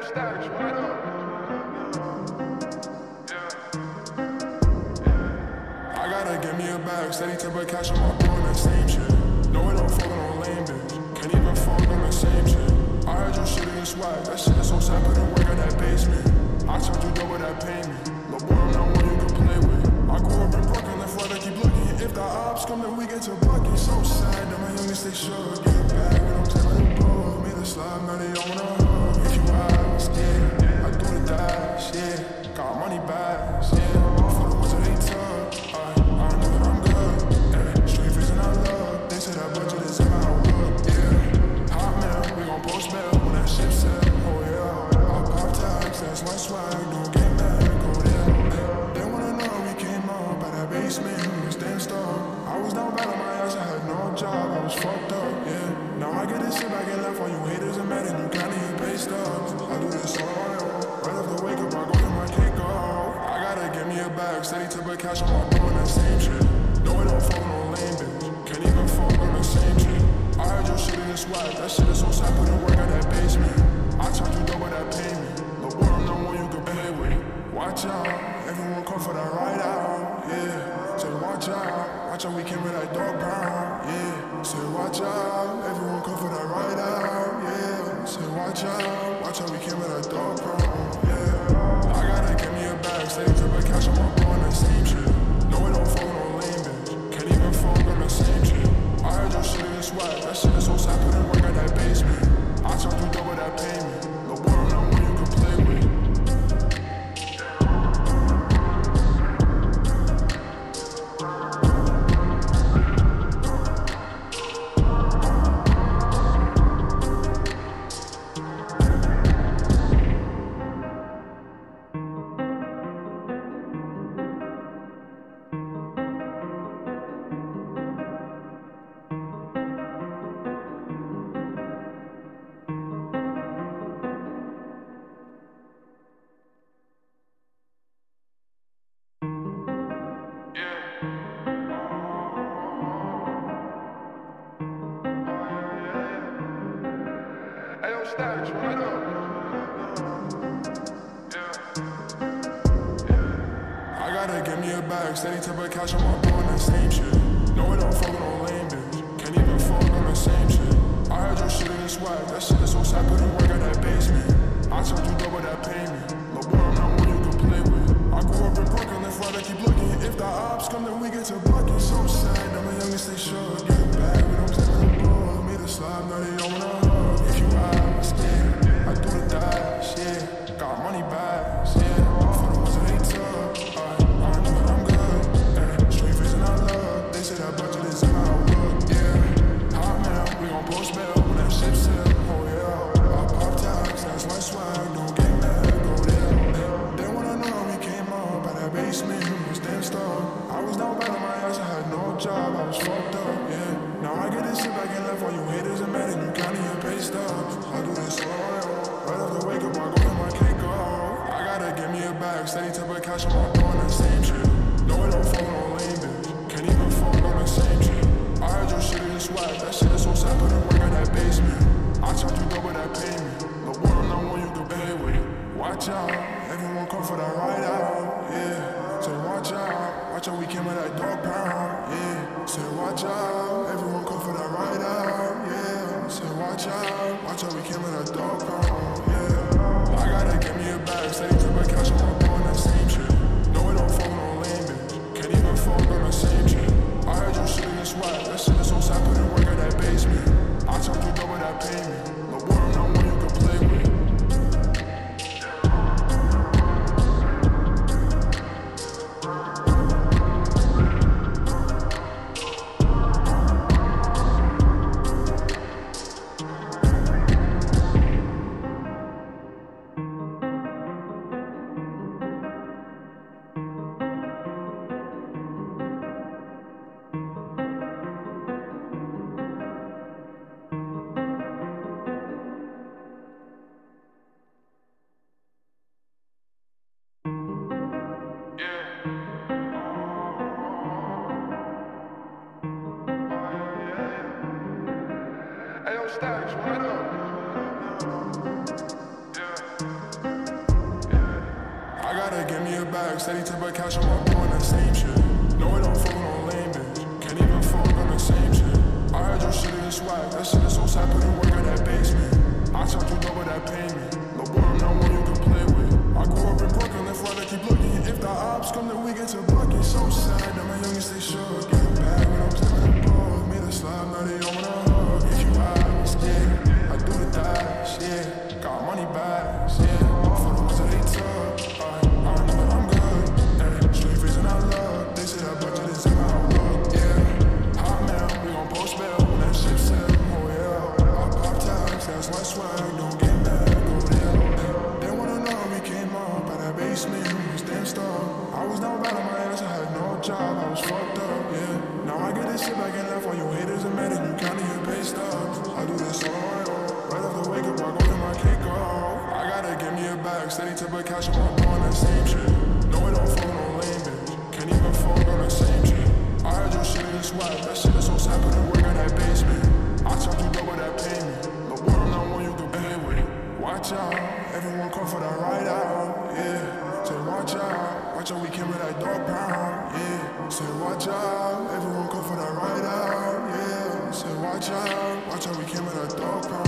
I gotta get me a bag, steady tip of cash, I'm all doing that same shit. No, it don't fuck on lame bitch, can't even fuck on the same shit. I heard your shit in your swag, that shit is so sad, put in work at that basement. I told you double that pay me, no boy, I'm not one you can play with. I grew up in Brooklyn, left where I keep looking. If the ops come, then we get to bucket. So sad that my youngest they should get back, but I'm telling you, bro, made a slide, now they don't wanna hug. If you eyes, yeah, I do the dash, yeah, got money bags, yeah, for the ones that they took, I know that I'm good, yeah, straight face and I love, they say that budget is in my hood, yeah, hot mail, we gon' post bail when that shit set, oh yeah, I pop tags, that's my swag, don't get mad, go there, they wanna know we came up by that basement, we stand stuck, I was down bad on my ass, I had no job, I was fucked up, yeah, now I get this shit back and left, all you haters and mad and you kinda you pay stuff, I do this on my own, right off the wake up, I go to my cake off, I gotta get me a bag, steady tip of cash, I'm all doing that same shit, no it don't fuck on lame bitch, can't even fuck on the same shit, I heard your shit in your swag, that shit is so sad, put in work at that basement, I told you double that pay me, no boy, I'm not one you can play with, watch out, everyone come for that ride out, yeah, say watch out, we came with that dog pound, yeah, say watch out, everyone come for that ride out, yeah, say watch out, we came with that dog pound, yeah, I gotta get me a bag, steady tip of cash, I'm all doing that same shit, no it don't fuck on lame bitch, can't even fuck on the same shit, I heard your shit in your swag, that shit is so sad, put in work at that basement, I told you double that pay me, no boy, I'm not one you can play with. I gotta get me a bag, steady tip of cash, I'm all doing that same shit. No, it don't fuck on lame bitch, can't even fuck on the same shit. I heard your shit in your swag, that shit is so sad, put in work at that basement. I told you double that pay me, no boy, I'm not one you can play with. I grew up in Brooklyn, left where I keep looking. If the ops come, then we get to bucket. So sad that my youngest they should get back, but I'm telling you, bro, made a slide, now they don't wanna hug. If you eyes, yeah, I do the dash, yeah, got money bags, yeah, for the ones that they took, I know that I'm good, yeah, straight face and I love, they say that budget is in my hood, yeah, hot mail, we gon' post bail when that shit set, oh yeah, I pop tags, that's my swag, don't get mad, go there, they wanna know how we came up by that basement, we stand stuck, I was down bad on my ass, I had no job, I was fucked up, yeah, now I get this shit back and left, all you haters and mad and you kinda you pay stuff, I do this on my own, right off the wake up, I go to my cake off, I gotta get me a bag, steady tip of cash, I'm all doing that same shit, no it don't fuck on lame bitch, can't even fuck on the same shit, I heard your shit in your swag, that shit is so sad, put in work at that basement, I told you double that pay me, no boy, I'm not one you can play with, watch out, everyone come for that ride out, yeah, say watch out, we came with that dog pound, yeah, say watch out, everyone come for that ride out, yeah, say watch out, we came with that dog pound, yeah, I gotta get me a bag, steady tip of cash, I'm all doing that same shit, no it don't fuck on lame bitch, can't even fuck on the same shit, I heard your shit in your swag, that shit is so sad, put in work at that basement, I told you double that pay me, no boy, I'm not one you can play with. Stacks, what up? Yeah. bag, steady tip of cash, I'm up doing that same shit. No, it don't fuck on lame bitch, can't even fuck on the same shit. I heard your shit is swag, that shit is so sad, put in work in that basement. I charge you double that pay me, no boy, I'm not one you can play with. I grew up in Brooklyn, left right, I keep looking. If the ops come, then we get to bucket. So sad that my youngest stay shook. Get back when I'm playing the ball. Made a slime, now they don't wanna hug. If you eyes, yeah, I do the dash, yeah. Got money bags, yeah. For the ones that they took, I know that I'm good. Ay, straight face and I love. They say that budget is in my outlook, yeah. Hot man, we gon' post bail when that shit set. Oh yeah, I pop tags, that's my swag. Don't get mad, go there. They wanna know we came up at that basement, we was damn stuck. I was down bad on my ass, I had no job, I was fucked up, yeah. Now I get this shit back and left while your haters are mad and you counting your pay stubs. I do this all on my own. Right after wake up, I go get my cake off. I gotta give me a bag, steady tip of cash, I'm doing that same shit. No, it don't fuck on lame bitch, can't even fuck on the same shit. I heard your shit is swag, that shit is so sad, put in work in that basement. I charge you double that pay me, no boy, I'm not one you can pay with. Watch out, everyone come for that ride out, yeah. Say watch out, we came with that dog pound, yeah. Say watch out, everyone come for that ride out, yeah. Say watch out, we came with that dog pound.